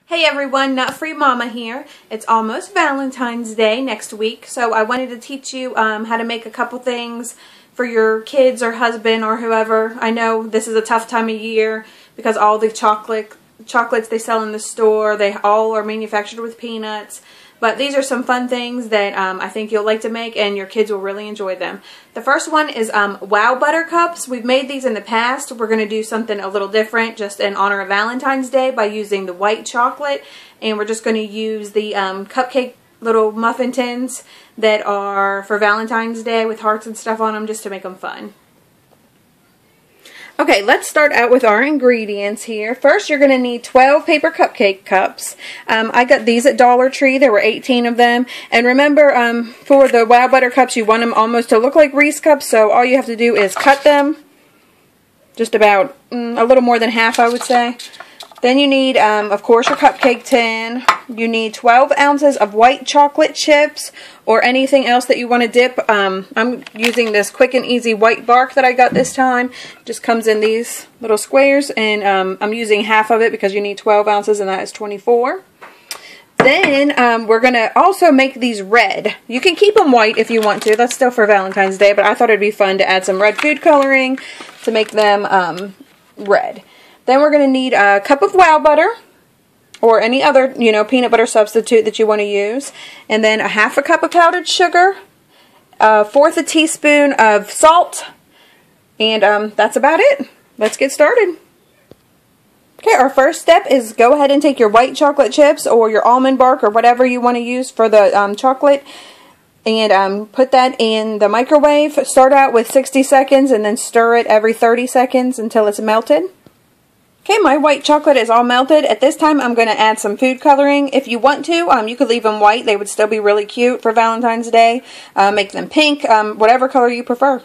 Hey everyone, Nut Free Mama here. It's almost Valentine's Day next week, so I wanted to teach you how to make a couple things for your kids or husband or whoever. I know this is a tough time of year because all the chocolates they sell in the store, they all are manufactured with peanuts. But these are some fun things that I think you'll like to make and your kids will really enjoy them. The first one is Wowbutter cups. We've made these in the past. We're going to do something a little different just in honor of Valentine's Day by using the white chocolate. And we're just going to use the cupcake little muffin tins that are for Valentine's Day with hearts and stuff on them just to make them fun. Okay, let's start out with our ingredients here. First, you're going to need 12 paper cupcake cups. I got these at Dollar Tree. There were 18 of them. And remember, for the Wowbutter cups, you want them almost to look like Reese cups. So all you have to do is cut them. Just about a little more than half, I would say. Then you need, of course, your cupcake tin. You need 12 ounces of white chocolate chips or anything else that you want to dip. I'm using this quick and easy white bark that I got this time. Just comes in these little squares, and I'm using half of it because you need 12 ounces and that is 24. Then we're going to also make these red. You can keep them white if you want to. That's still for Valentine's Day, but I thought it'd be fun to add some red food coloring to make them red. Then we're going to need a cup of Wowbutter or any other, peanut butter substitute that you want to use. And then a half a cup of powdered sugar, a fourth a teaspoon of salt, and that's about it. Let's get started. Okay, our first step is go ahead and take your white chocolate chips or your almond bark or whatever you want to use for the chocolate and put that in the microwave. Start out with 60 seconds and then stir it every 30 seconds until it's melted. Okay, my white chocolate is all melted. At this time, I'm going to add some food coloring. If you want to, you could leave them white. They would still be really cute for Valentine's Day. Make them pink, whatever color you prefer.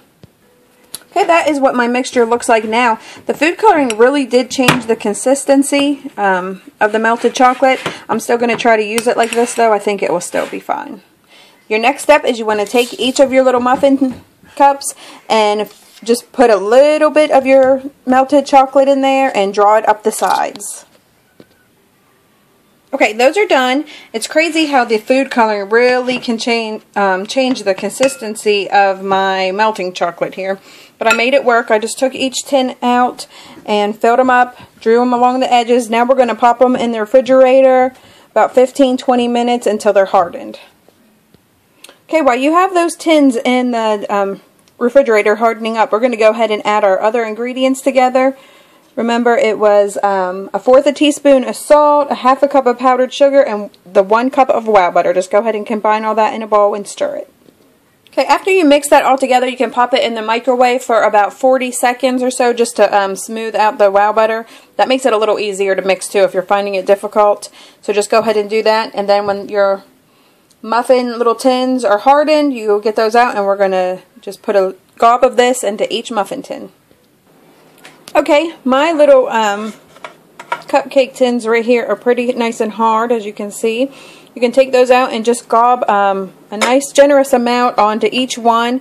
Okay, that is what my mixture looks like now. The food coloring really did change the consistency of the melted chocolate. I'm still going to try to use it like this, though. I think it will still be fine. Your next step is you want to take each of your little muffin cups and just put a little bit of your melted chocolate in there and draw it up the sides. Okay, those are done. It's crazy how the food coloring really can change the consistency of my melting chocolate here. But I made it work. I just took each tin out and filled them up, drew them along the edges. Now we're going to pop them in the refrigerator about 15-20 minutes until they're hardened. Okay, while you have those tins in the refrigerator hardening up, we're going to go ahead and add our other ingredients together. Remember, it was a fourth a teaspoon of salt, a half a cup of powdered sugar, and the 1 cup of Wowbutter. Just go ahead and combine all that in a bowl and stir it. Okay, after you mix that all together, you can pop it in the microwave for about 40 seconds or so just to smooth out the Wowbutter. That makes it a little easier to mix too if you're finding it difficult. So just go ahead and do that, and then when your muffin little tins are hardened, you get those out, and we're going to just put a gob of this into each muffin tin. Okay, my little cupcake tins right here are pretty nice and hard, as you can see. You can take those out and just gob a nice generous amount onto each one.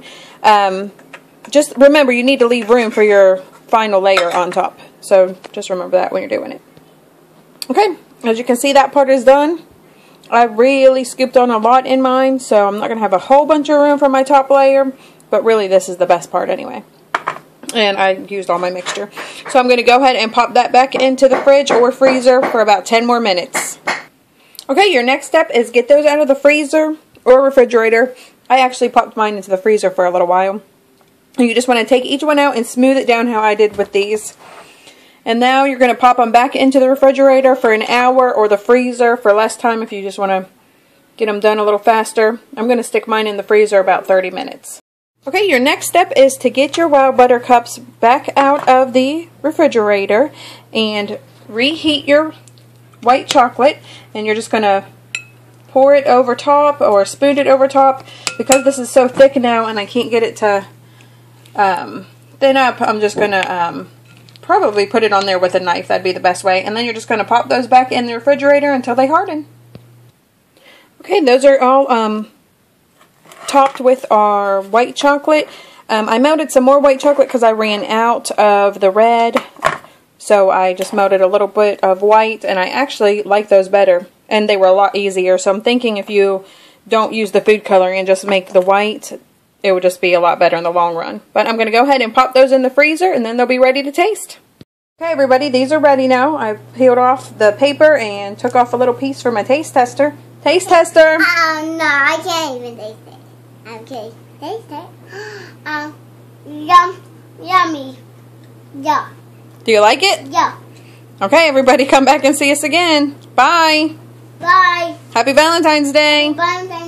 Just remember, you need to leave room for your final layer on top. So just remember that when you're doing it. Okay, as you can see, that part is done. I really scooped on a lot in mine, so I'm not going to have a whole bunch of room for my top layer, but really this is the best part anyway. And I used all my mixture. So I'm going to go ahead and pop that back into the fridge or freezer for about 10 more minutes. Okay, your next step is get those out of the freezer or refrigerator. I actually popped mine into the freezer for a little while. And you just want to take each one out and smooth it down how I did with these. And now you're going to pop them back into the refrigerator for an hour or the freezer for less time if you just want to get them done a little faster. I'm going to stick mine in the freezer about 30 minutes. Okay, your next step is to get your Wowbutter cups back out of the refrigerator and reheat your white chocolate. And you're just going to pour it over top or spoon it over top. Because this is so thick now and I can't get it to thin up, I'm just going to probably put it on there with a knife. That'd be the best way. And then you're just going to pop those back in the refrigerator until they harden. Okay, those are all topped with our white chocolate. I melted some more white chocolate because I ran out of the red. So I just melted a little bit of white, and I actually like those better. And they were a lot easier. So I'm thinking if you don't use the food coloring and just make the white, it would just be a lot better in the long run. But I'm going to go ahead and pop those in the freezer, and then they'll be ready to taste. Okay, everybody, these are ready now. I peeled off the paper and took off a little piece for my taste tester. Taste tester! No, I can't even taste it. Okay, taste it. Yummy. Yeah. Do you like it? Yeah. Okay, everybody, come back and see us again. Bye! Bye. Happy Valentine's Day! Valentine's